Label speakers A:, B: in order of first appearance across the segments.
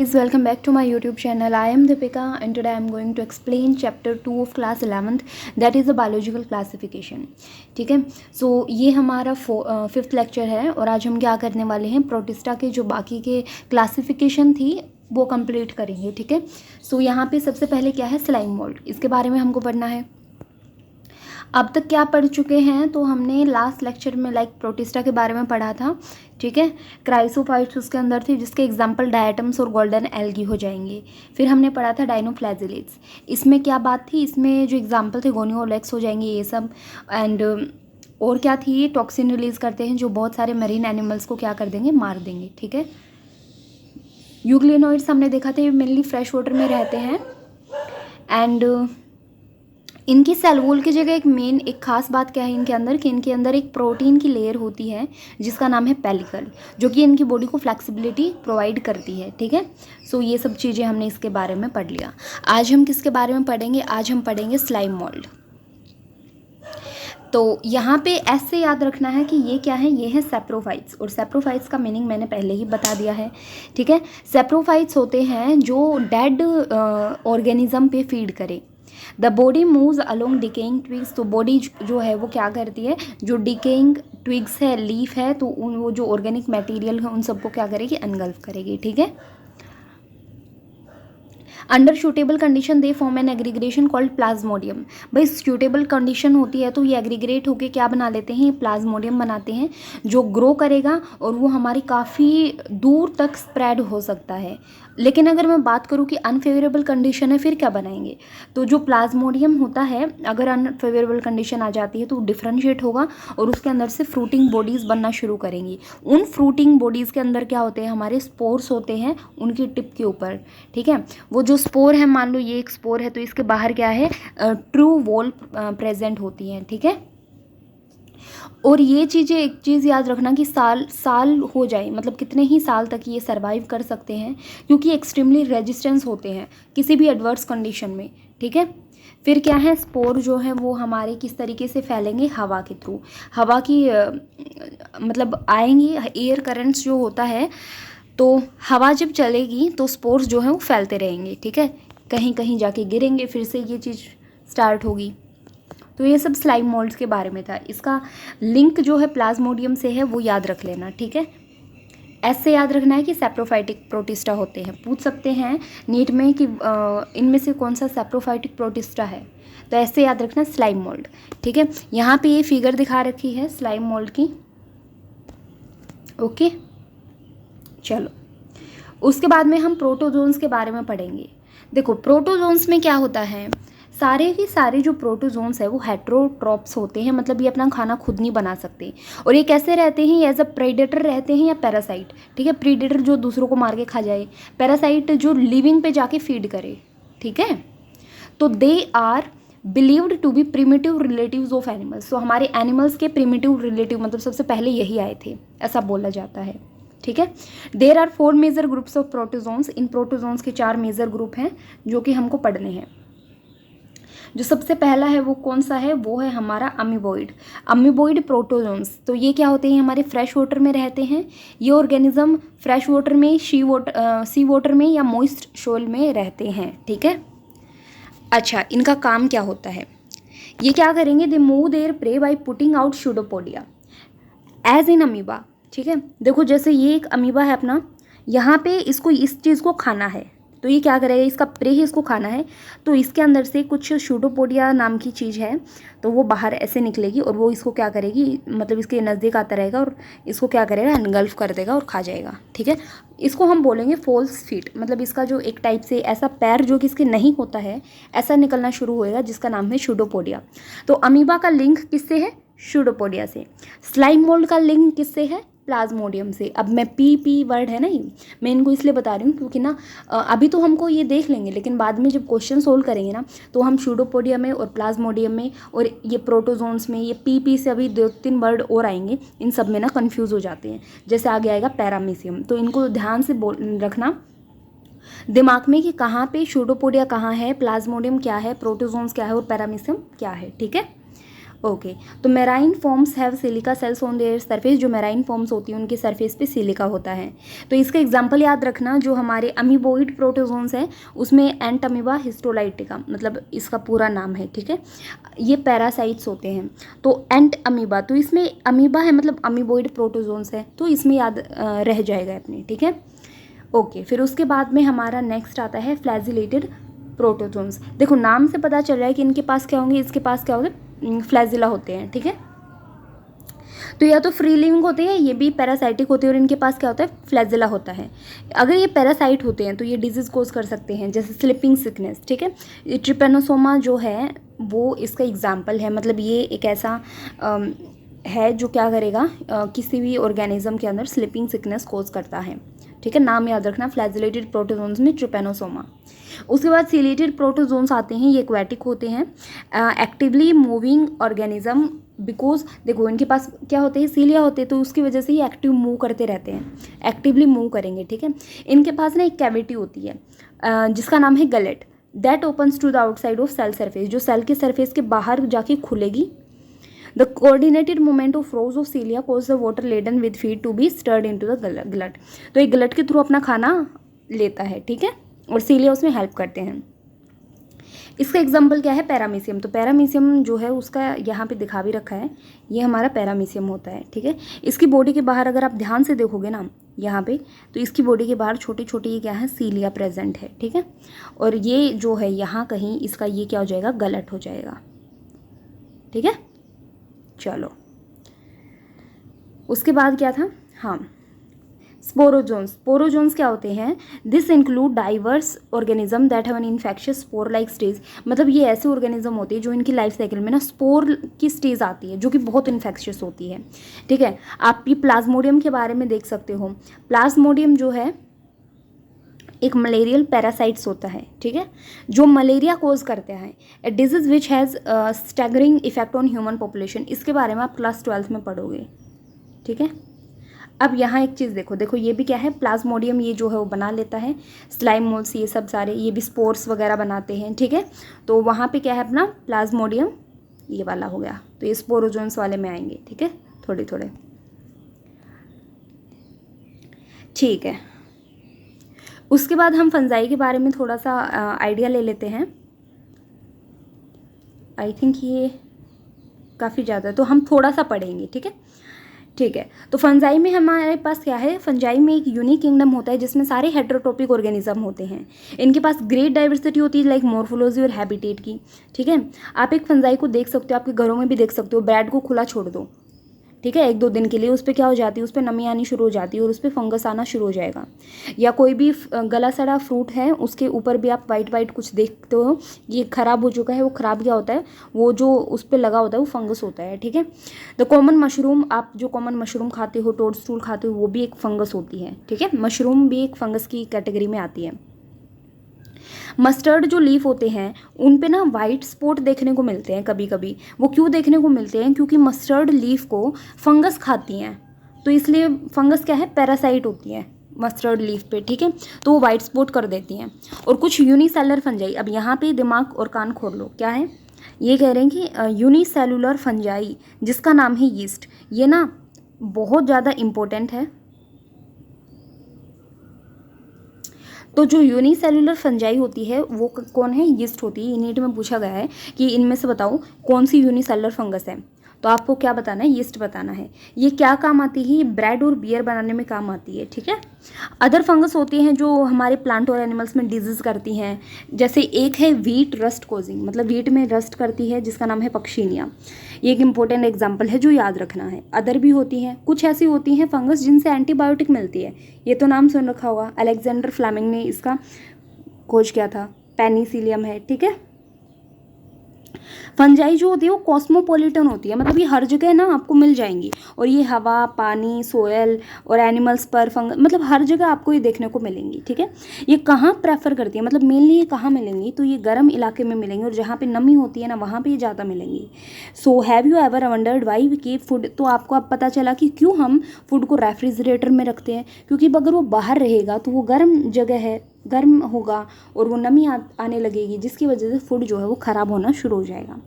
A: Guys, welcome back to my YouTube channel. I am Deepika and today I am going to explain chapter 2 of class 11th, that is the biological classification. ठीक है, सो ये हमारा 5th lecture है और आज हम क्या करने वाले हैं, प्रोटिस्टा के जो बाकी के क्लासिफिकेशन थी वो कंप्लीट करेंगे. ठीक है, सो यहाँ पे सबसे पहले क्या है, स्लाइम मोल्ड, इसके बारे में हमको पढ़ना है. अब तक क्या पढ़ चुके हैं, तो हमने लास्ट लेक्चर में प्रोटिस्टा के बारे में पढ़ा था. ठीक है, क्राइसोफाइट्स उसके अंदर थी जिसके एग्जांपल डायटम्स और गोल्डन एल्गी हो जाएंगे. फिर हमने पढ़ा था डाइनोफ्लैजिलेट्स, इसमें क्या बात थी, इसमें जो एग्जांपल थे गोनियोलेक्स हो जाएंगे ये सब. एंड और क्या थी, ये टॉक्सिन रिलीज करते हैं जो बहुत सारे मरीन एनिमल्स को क्या कर देंगे, मार देंगे. ठीक है, यूग्लिनोइड्स हमने देखा था, ये मेनली फ्रेश वाटर में रहते हैं. एंड इनकी सेल वॉल की जगह एक खास बात क्या है इनके अंदर, कि इनके अंदर एक प्रोटीन की लेयर होती है जिसका नाम है पेलिकल, जो कि इनकी बॉडी को फ्लेक्सिबिलिटी प्रोवाइड करती है. ठीक है, सो ये सब चीज़ें हमने इसके बारे में पढ़ लिया. आज हम किसके बारे में पढ़ेंगे, आज हम पढ़ेंगे स्लाइम मोल्ड. तो यहाँ पे ऐसे याद रखना है कि ये क्या है, ये है सेप्रोफाइट्स, और सेप्रोफाइट्स का मीनिंग मैंने पहले ही बता दिया है. ठीक है, सेप्रोफाइट्स होते हैं जो डेड ऑर्गेनिज्म पे फीड करे. The body moves along decaying twigs, तो बॉडी जो है वो क्या करती है, जो डिकेइंग ट्विग्स है, लीफ है, तो उन वो जो ऑर्गेनिक मटेरियल है उन सबको क्या करेगी, अनगल्फ करेगी. ठीक है, under suitable condition they form an aggregation called plasmodium. भाई सूटेबल कंडीशन होती है तो ये एग्रीग्रेट होके क्या बना लेते हैं, ये प्लाज्मोडियम बनाते हैं जो ग्रो करेगा और वो हमारी काफ़ी दूर तक स्प्रेड हो सकता है. लेकिन अगर मैं बात करूँ कि अनफेवरेबल कंडीशन है, फिर क्या बनाएंगे, तो जो प्लाज्मोडियम होता है अगर अनफेवरेबल कंडीशन आ जाती है तो डिफ्रेंशिएट होगा और उसके अंदर से फ्रूटिंग बॉडीज़ बनना शुरू करेंगी. उन फ्रूटिंग बॉडीज़ के अंदर क्या होते हैं, हमारे स्पोर्स होते हैं उनकी टिप के ऊपर. ठीक है, वो जो स्पोर है, मान लो ये एक स्पोर है तो इसके बाहर क्या है, ट्रू वॉल प्रेजेंट होती हैं. ठीक है, और ये चीज़ें, एक चीज़ याद रखना कि साल हो जाए, मतलब कितने ही साल तक ये सर्वाइव कर सकते हैं, क्योंकि एक्सट्रीमली रेजिस्टेंस होते हैं किसी भी एडवर्स कंडीशन में. ठीक है, फिर क्या है, स्पोर जो है वो हमारे किस तरीके से फैलेंगे, हवा के थ्रू. हवा की मतलब आएंगी, एयर करंट्स जो होता है, तो हवा जब चलेगी तो स्पोर्स जो है वो फैलते रहेंगे. ठीक है, कहीं कहीं जाके गिरेंगे, फिर से ये चीज़ स्टार्ट होगी. तो ये सब स्लाइम मोल्ड्स के बारे में था. इसका लिंक जो है प्लाज्मोडियम से है, वो याद रख लेना. ठीक है, ऐसे याद रखना है कि सेप्रोफाइटिक प्रोटिस्टा होते हैं. पूछ सकते हैं नीट में कि इनमें से कौन सा सेप्रोफाइटिक प्रोटिस्टा है, तो ऐसे याद रखना स्लाइम मोल्ड. ठीक है, यहाँ पे ये फिगर दिखा रखी है स्लाइम मोल्ड की. ओके, चलो उसके बाद में हम प्रोटोजोन्स के बारे में पढ़ेंगे. देखो प्रोटोजोन्स में क्या होता है, सारे के सारे जो प्रोटोजोन्स है वो हेट्रोट्रॉप्स होते हैं, मतलब ये अपना खाना खुद नहीं बना सकते. और ये कैसे रहते हैं, एज अ प्रेडेटर रहते हैं या पैरासाइट. ठीक है, प्रीडेटर जो दूसरों को मार के खा जाए, पैरासाइट जो लिविंग पे जाके फीड करे. ठीक है, तो they are believed to be primitive relatives of animals. तो हमारे एनिमल्स के प्रिमिटिव रिलेटिव मतलब सबसे पहले यही आए थे, ऐसा बोला जाता है. ठीक है, there are 4 major groups of protozoans. इन प्रोटोजोन्स के 4 मेजर ग्रुप हैं जो कि हमको पढ़ने हैं. जो सबसे पहला है वो कौन सा है, वो है हमारा अमीबोइड प्रोटोजोन्स. तो ये क्या होते हैं, हमारे फ्रेश वाटर में रहते हैं. ये ऑर्गेनिज्म फ्रेश वाटर में, सी वाटर में या मॉइस्ट सोइल में रहते हैं. ठीक है, अच्छा इनका काम क्या होता है, ये क्या करेंगे, they move their prey by putting out pseudopodia as in amoeba. ठीक है, देखो जैसे ये एक अमीबा है अपना, यहाँ पे इसको इस चीज़ को खाना है, तो ये क्या करेगा, इसका प्रे ही इसको खाना है, तो इसके अंदर से कुछ सूडोपोडिया नाम की चीज़ है, तो वो बाहर ऐसे निकलेगी और वो इसको क्या करेगी, मतलब इसके नज़दीक आता रहेगा और इसको क्या करेगा, एनगल्फ कर देगा और खा जाएगा. ठीक है, इसको हम बोलेंगे फॉल्स फीट, मतलब इसका जो एक टाइप से ऐसा पैर जो कि इसके नहीं होता है, ऐसा निकलना शुरू होएगा जिसका नाम है सूडोपोडिया. तो अमीबा का लिंक किससे है, सूडोपोडिया से. स्लाइम मोल्ड का लिंक किससे है, प्लाज्मोडियम से. अब मैं पी वर्ड है ना, मैं इनको इसलिए बता रही हूँ क्योंकि ना अभी तो हमको ये देख लेंगे, लेकिन बाद में जब क्वेश्चन सोल्व करेंगे ना, तो हम सूडोपोडिया में और प्लाज्मोडियम में और ये प्रोटोजोन्स में, ये पी से अभी 2-3 वर्ड और आएंगे, इन सब में ना कंफ्यूज हो जाते हैं. जैसे आगे आएगा पैरामीशियम, तो इनको ध्यान से रखना दिमाग में कि कहाँ पे सूडोपोडिया कहाँ है, प्लाज्मोडियम क्या है, प्रोटोजोन्स क्या है और पैरामीशियम क्या है. ठीक है, ओके, तो marine forms have silica cells on their surface, जो मेराइन फॉर्म्स होती हैं उनके सरफेस पे सिलिका होता है। तो इसका एग्जांपल याद रखना, जो हमारे अमीबोइड प्रोटोजोन्स हैं उसमें एंट अमीबा हिस्टोलाइटिका, मतलब इसका पूरा नाम है, ठीक है, ये पैरासाइट्स होते हैं। तो एंट अमीबा, तो इसमें अमीबा है मतलब अमीबोइड प्रोटोजोन्स है, तो इसमें याद रह जाएगा अपने, ठीक है। ओके, फिर उसके बाद में हमारा नेक्स्ट आता है फ्लैजिलेटेड प्रोटोजोन्स। देखो नाम से पता चल रहा है कि इनके पास क्या होंगे, इसके पास क्या होते हैं, फ्लैजिला होते हैं, ठीक है। तो या तो फ्री लिविंग होते हैं, ये भी पैरासाइटिक होते हैं और इनके पास क्या होता है, फ्लैजिला होता है। अगर ये पैरासाइट होते हैं तो ये डिजीज कोज कर सकते हैं, जैसे स्लीपिंग सिकनेस, ठीक है। ये ट्रिपेनोसोमा जो है वो इसका एग्जाम्पल है, मतलब ये एक ऐसा है जो क्या करेगा, किसी भी ऑर्गेनिज्म के अंदर स्लीपिंग सिकनेस कोज करता है, ठीक है। नाम याद रखना, फ्लैजिलेटेड प्रोटोजोन्स में ट्रिपेनोसोमा। उसके बाद सिलेटेड प्रोटोजोन्स आते हैं, ये एक्वेटिक होते हैं, एक्टिवली मूविंग ऑर्गेनिज्म, बिकॉज देखो इनके पास क्या होते हैं, सीलिया होते हैं, तो उसकी वजह से ये एक्टिव मूव करते रहते हैं, एक्टिवली मूव करेंगे, ठीक है। इनके पास ना एक कैविटी होती है जिसका नाम है gullet, that opens to the outside of cell surface, जो सेल के सरफेस के बाहर जाके खुलेगी। The coordinated movement of rows of cilia cause the water laden with feed to be stirred into the gullet, तो ये गलट के थ्रू अपना खाना लेता है, ठीक है, और सीलिया उसमें हेल्प करते हैं। इसका एग्जाम्पल क्या है, पैरामीशियम। तो पैरामीशियम जो है उसका यहाँ पे दिखा भी रखा है, ये हमारा पैरामीशियम होता है, ठीक है। इसकी बॉडी के बाहर अगर आप ध्यान से देखोगे ना यहाँ पे, तो इसकी बॉडी के बाहर छोटी छोटी क्या है, सीलिया प्रेजेंट है, ठीक है। और ये जो है यहाँ कहीं इसका ये क्या हो जाएगा, गलट हो जाएगा, ठीक है। चलो उसके बाद क्या था, हाँ स्पोरोजोन्स। स्पोरोजोन्स क्या होते हैं, this include diverse organism that have an infectious spore like stage, मतलब ये ऐसे ऑर्गेनिज्म होते हैं जो इनकी लाइफ साइकिल में ना स्पोर की स्टेज आती है जो कि बहुत इन्फेक्शियस होती है, ठीक है। आप ये प्लाज्मोडियम के बारे में देख सकते हो, प्लाज्मोडियम जो है एक मलेरियल पैरासाइट्स होता है, ठीक है, जो मलेरिया कोज करते हैं, a disease which has staggering effect on human population, इसके बारे में आप क्लास 12th में पढ़ोगे, ठीक है। अब यहाँ एक चीज़ देखो, देखो ये भी क्या है, प्लाज्मोडियम, ये जो है वो बना लेता है स्लाइम मोल्स, ये सब सारे, ये भी स्पोर्स वगैरह बनाते हैं, ठीक है। तो वहाँ पे क्या है अपना प्लाज्मोडियम, ये वाला हो गया, तो ये स्पोरोजोन्स वाले में आएंगे, ठीक है, थोड़े थोड़े, ठीक है। उसके बाद हम फंजाई के बारे में थोड़ा सा आइडिया ले लेते हैं। आई थिंक ये काफ़ी ज़्यादा, तो हम थोड़ा सा पढ़ेंगे, ठीक है, ठीक है। तो फंजाई में हमारे पास क्या है, फंजाई में एक यूनिक किंगडम होता है जिसमें सारे हेटेरोट्रोपिक ऑर्गेनिज्म होते हैं, इनके पास ग्रेट डाइवर्सिटी होती है लाइक मॉर्फोलॉजी और हैबिटेट की, ठीक है। आप एक फंजाई को देख सकते हो, आपके घरों में भी देख सकते हो, ब्रेड को खुला छोड़ दो, ठीक है, 1-2 दिन के लिए, उस पर क्या हो जाती है, उस पर नमी आनी शुरू हो जाती है और उस पर फंगस आना शुरू हो जाएगा। या कोई भी गला सड़ा फ्रूट है उसके ऊपर भी आप वाइट वाइट कुछ देखते हो, ये ख़राब हो चुका है, वो ख़राब क्या होता है, वो जो उस पर लगा होता है वो फंगस होता है, ठीक है। द कॉमन मशरूम, आप जो कॉमन मशरूम खाते हो, टोडस्टूल खाते हो, वो भी एक फंगस होती है, ठीक है, मशरूम भी एक फंगस की कैटेगरी में आती है। मस्टर्ड जो लीफ होते हैं उन पे ना वाइट स्पॉट देखने को मिलते हैं कभी कभी, वो क्यों देखने को मिलते हैं, क्योंकि मस्टर्ड लीफ को फंगस खाती हैं, तो इसलिए फंगस क्या है, पैरासाइट होती है मस्टर्ड लीफ पे, ठीक है, तो वो वाइट स्पॉट कर देती हैं। और कुछ यूनिसेलुलर फंजाई, अब यहाँ पे दिमाग और कान खोल लो, क्या है ये कह रहे हैं कि यूनिसेलुलर फंजाई जिसका नाम है यीस्ट, ये ना बहुत ज़्यादा इम्पोर्टेंट है। तो जो यूनिसेलुलर फंजाई होती है वो कौन है, यीस्ट होती है। नीट में पूछा गया है कि इनमें से बताओ कौन सी यूनिसेलुलर फंगस है, तो आपको क्या बताना है, यीस्ट बताना है। ये क्या काम आती है, ब्रेड और बियर बनाने में काम आती है, ठीक है। अदर फंगस होती हैं जो हमारे प्लांट और एनिमल्स में डिजीज़ करती हैं, जैसे एक है व्हीट रस्ट कोजिंग, मतलब व्हीट में रस्ट करती है, जिसका नाम है पक्षीनिया, ये एक इंपॉर्टेंट एग्जाम्पल है जो याद रखना है। अदर भी होती हैं, कुछ ऐसी होती हैं फंगस जिनसे एंटीबायोटिक मिलती है, ये तो नाम सुन रखा होगा, अलेक्जेंडर फ्लेमिंग ने इसका खोज किया था, पेनिसिलियम है, ठीक है। फंजाई जो होती है वो कॉस्मोपॉलिटन होती है, मतलब ये हर जगह ना आपको मिल जाएंगी, और ये हवा, पानी, सोयल और एनिमल्स पर फंगस, मतलब हर जगह आपको ये देखने को मिलेंगी, ठीक है। ये कहाँ प्रेफर करती है, मतलब मेनली ये कहाँ मिलेंगी, तो ये गर्म इलाके में मिलेंगी, और जहाँ पे नमी होती है ना वहाँ पे ये ज़्यादा मिलेंगी। So have you ever wondered why we keep food, तो आपको अब पता चला कि क्यों हम फूड को रेफ्रिजरेटर में रखते हैं, क्योंकि अगर वो बाहर रहेगा तो वो गर्म जगह है, गर्म होगा और वो नमी आने लगेगी, जिसकी वजह से फूड जो है वो ख़राब होना शुरू हो जाएगा।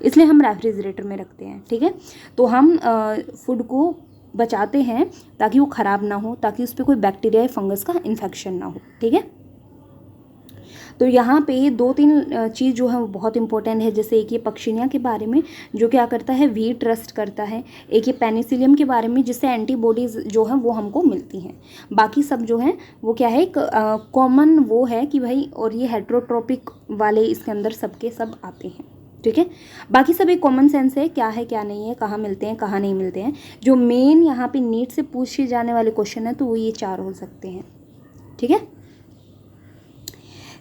A: इसलिए हम रेफ्रिजरेटर में रखते हैं, ठीक है। तो हम फूड को बचाते हैं ताकि वो ख़राब ना हो, ताकि उस पर कोई बैक्टीरिया या फंगस का इन्फेक्शन ना हो, ठीक है। तो यहाँ पे 2-3 चीज़ जो है वो बहुत इंपॉर्टेंट है। जैसे एक ये पक्षिणिया के बारे में जो क्या करता है, वीट ट्रस्ट करता है। एक ये पेनिसिलियम के बारे में जिससे एंटीबॉडीज़ जो हैं वो हमको मिलती हैं। बाकी सब जो है वो क्या है, एक कॉमन वो है कि भाई, और ये हेट्रोट्रोपिक वाले इसके अंदर सबके सब आते हैं, ठीक है। बाकी सब एक कॉमन सेंस है, क्या है क्या नहीं है, कहाँ मिलते हैं कहाँ नहीं मिलते हैं। जो मेन यहाँ पे नीट से पूछे जाने वाले क्वेश्चन है तो वो ये 4 हो सकते हैं, ठीक है।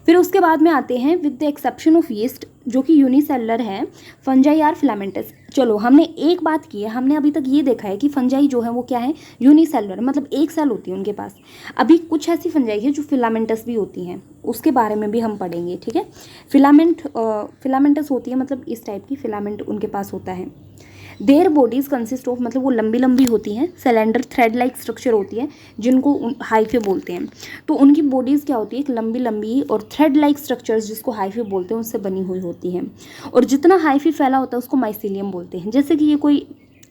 A: फिर उसके बाद में आते हैं with the exception of yeast जो कि यूनिसेलुलर है, फंजाई आर फिलामेंटस। चलो हमने एक बात की है, हमने अभी तक ये देखा है कि फंजाई जो है वो क्या है, यूनिसेलुलर, मतलब एक सेल होती है उनके पास। अभी कुछ ऐसी फंजाई है जो फिलामेंटस भी होती हैं, उसके बारे में भी हम पढ़ेंगे, ठीक है। फिलामेंटस होती है, मतलब इस टाइप की फिलामेंट उनके पास होता है। देयर बॉडीज कंसिस्ट ऑफ, मतलब वो लंबी लंबी होती हैं, सिलेंडर थ्रेड लाइक स्ट्रक्चर होती है जिनको हाइफे बोलते हैं। तो उनकी बॉडीज़ क्या होती है, एक लंबी लंबी और थ्रेड लाइक स्ट्रक्चर्स जिसको हाइफे बोलते हैं उससे बनी हुई होती हैं। और जितना हाइफे फैला होता है उसको माइसीलियम बोलते हैं। जैसे कि ये कोई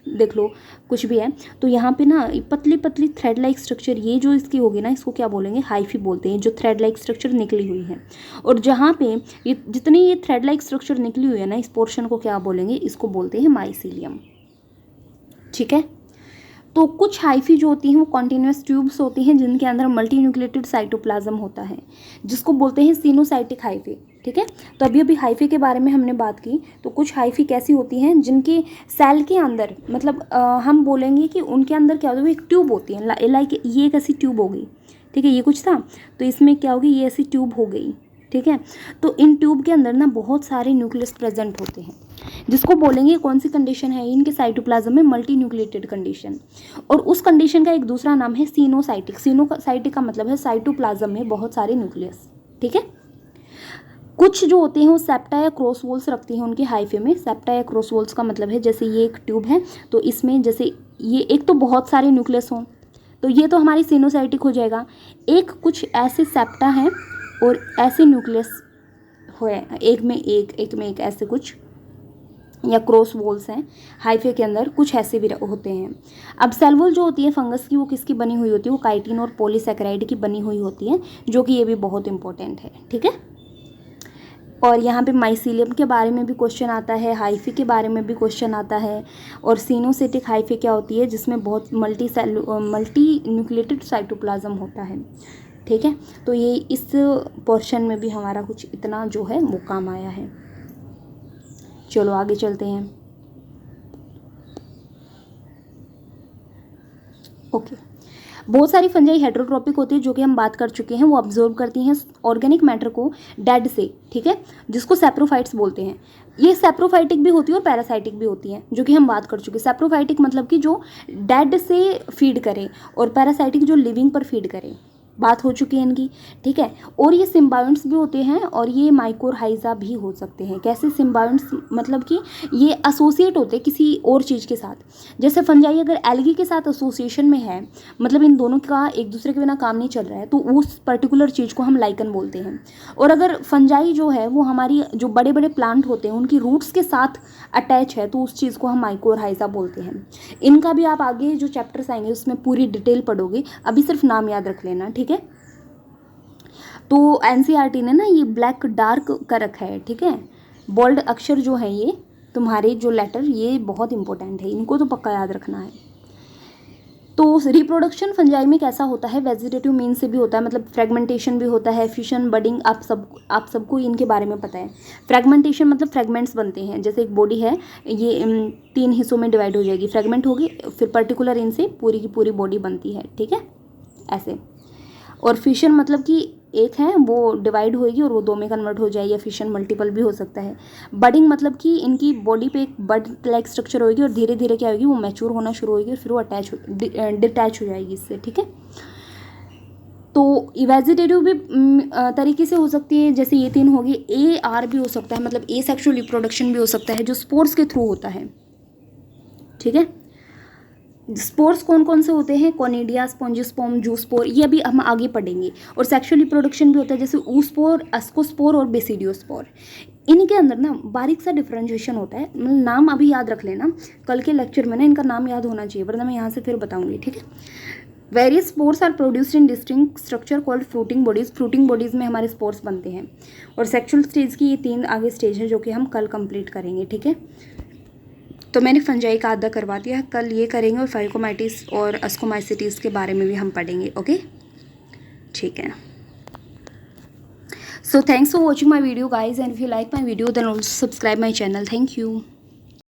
A: देख लो कुछ भी है, तो यहाँ पे ना पतली पतली थ्रेड लाइक स्ट्रक्चर, ये जो इसकी होगी ना, इसको क्या बोलेंगे, हाइफी बोलते हैं, जो थ्रेड लाइक स्ट्रक्चर निकली हुई है। और जहाँ पे ये जितनी ये थ्रेड लाइक स्ट्रक्चर निकली हुई है ना, इस पोर्शन को क्या बोलेंगे, इसको बोलते हैं माइसीलियम, ठीक है। तो कुछ हाइफी जो होती हैं वो कॉन्टिन्यूस ट्यूब्स होती हैं जिनके अंदर मल्टी न्यूक्लिएटेड साइटोप्लाज्म होता है जिसको बोलते हैं सिनोसाइटिक हाइफे, ठीक है। तो अभी हाइफे के बारे में हमने बात की। तो कुछ हाइफी कैसी होती हैं जिनके सेल के अंदर, मतलब हम बोलेंगे कि उनके अंदर क्या होता है, एक ट्यूब होती है, लाइक ये एक ऐसी ट्यूब हो गई, ठीक है। ये कुछ था तो इसमें क्या होगी, ये ऐसी ट्यूब हो गई, ठीक है। तो इन ट्यूब के अंदर ना बहुत सारे न्यूक्लियस प्रेजेंट होते हैं जिसको बोलेंगे, कौन सी कंडीशन है इनके साइटोप्लाज्म में, मल्टी न्यूक्लिएटेड कंडीशन। और उस कंडीशन का एक दूसरा नाम है सिनोसाइटिक। सिनोसाइटिक का मतलब है साइटोप्लाज्म में बहुत सारे न्यूक्लियस, ठीक है। कुछ जो होते हैं वो सेप्टा या क्रॉस वॉल्स रखती हैं उनके हाइफे में। सेप्टा या क्रॉस वॉल्स का मतलब है जैसे ये एक ट्यूब है तो इसमें जैसे ये एक तो बहुत सारे न्यूक्लियस हों तो ये तो हमारी सिनोसाइटिक हो जाएगा। एक कुछ ऐसे सेप्टा हैं और ऐसे न्यूक्लियस हो, एक में एक ऐसे कुछ, या क्रॉस वॉल्स हैं हाइफे के अंदर, कुछ ऐसे भी होते हैं। अब सेल वॉल जो होती है फंगस की, वो किसकी बनी हुई होती है, वो काइटिन और पॉलीसैकेराइड की बनी हुई होती है, जो कि ये भी बहुत इंपॉर्टेंट है, ठीक है। और यहाँ पे माइसीलियम के बारे में भी क्वेश्चन आता है, हाइफे के बारे में भी क्वेश्चन आता है। और सिनोसिटिक हाइफे क्या होती है, जिसमें बहुत मल्टी न्यूक्लिएटेड साइटोप्लाज्म होता है, ठीक है। तो ये इस पोर्शन में भी हमारा कुछ इतना जो है वो काम आया है। चलो आगे चलते हैं। ओके, बहुत सारी फंजाई हेट्रोट्रोपिक होती है जो कि हम बात कर चुके हैं। वो अब्जॉर्ब करती हैं ऑर्गेनिक मैटर को डेड से, ठीक है, जिसको सैप्रोफाइट्स बोलते हैं। ये सैप्रोफाइटिक भी होती है और पैरासाइटिक भी होती हैं, जो कि हम बात कर चुके हैं। सैप्रोफाइटिक मतलब कि जो डेड से फीड करे, और पैरासाइटिक जो लिविंग पर फीड करे, बात हो चुकी है इनकी, ठीक है। और ये सिम्बायोंट्स भी होते हैं और ये माइकोरहाइजा भी हो सकते हैं। कैसे सिम्बायोंट्स, मतलब कि ये एसोसिएट होते हैं किसी और चीज़ के साथ। जैसे फंजाई अगर एल्गी के साथ एसोसिएशन में है, मतलब इन दोनों का एक दूसरे के बिना काम नहीं चल रहा है, तो उस पर्टिकुलर चीज़ को हम लाइकन बोलते हैं। और अगर फंजाई जो है वो हमारी जो बड़े बड़े प्लांट होते हैं उनकी रूट्स के साथ अटैच है, तो उस चीज़ को हम माइकोरहाइजा बोलते हैं। इनका भी आप आगे जो चैप्टर्स आएंगे उसमें पूरी डिटेल पढ़ोगे, अभी सिर्फ नाम याद रख लेना, ठीक है। तो एनसीईआरटी ने ना ये ब्लैक डार्क कर रखा है, ठीक है। बोल्ड अक्षर जो है ये तुम्हारे जो लेटर, ये बहुत इंपॉर्टेंट है, इनको तो पक्का याद रखना है। तो रिप्रोडक्शन फंजाई में कैसा होता है, वेजिटेटिव मीन से भी होता है, मतलब फ्रेगमेंटेशन भी होता है, फिशन, बडिंग, आप सबको इनके बारे में पता है। फ्रेगमेंटेशन मतलब फ्रेगमेंट्स बनते हैं, जैसे एक बॉडी है ये 3 हिस्सों में डिवाइड हो जाएगी, फ्रेगमेंट होगी, फिर पर्टिकुलर इनसे पूरी की पूरी बॉडी बनती है, ठीक है, ऐसे। और फिशन मतलब कि एक है वो डिवाइड होएगी और वो 2 में कन्वर्ट हो जाएगी, या फिशन मल्टीपल भी हो सकता है। बडिंग मतलब कि इनकी बॉडी पे एक बड लाइक स्ट्रक्चर होएगी और धीरे धीरे क्या होगी, वो मैच्योर होना शुरू होगी और फिर वो डिटैच हो जाएगी इससे, ठीक है। तो वेजिटेटिव भी तरीके से हो सकती है, जैसे ये 3 होगी। AR भी हो सकता है, मतलब एसेक्सुअल रिप्रोडक्शन भी हो सकता है, जो स्पोर्स के थ्रू होता है, ठीक है। स्पोर्स कौन कौन से होते हैं, कोनिडिया, स्पॉन्जियोस्पर्म, जूस्पोर, ये अभी हम आगे पढ़ेंगे। और सेक्सुअल रिप्रोडक्शन भी होता है, जैसे ऊस्पोर, अस्कोस्पोर और बेसिडियोस्पोर। इनके अंदर ना बारीक सा डिफ्रेंशिएशन होता है, मतलब नाम अभी याद रख लेना, कल के लेक्चर में ना इनका नाम याद होना चाहिए, वरना मैं यहाँ से फिर बताऊंगी, ठीक है। Various spores are produced in distinct structure called fruiting bodies. Fruiting bodies में हमारे स्पोर्स बनते हैं। और सेक्सुअल स्टेज की ये 3 आगे स्टेज है जो कि हम कल कंप्लीट करेंगे, ठीक है। तो मैंने फंजाई का आधा करवा दिया, कल ये करेंगे, और फाइकोमाइटिस और अस्कोमाइसिटीज के बारे में भी हम पढ़ेंगे, ओके, ठीक है। So thanks for watching my video guys, and if you like my video then also subscribe my channel. Thank you.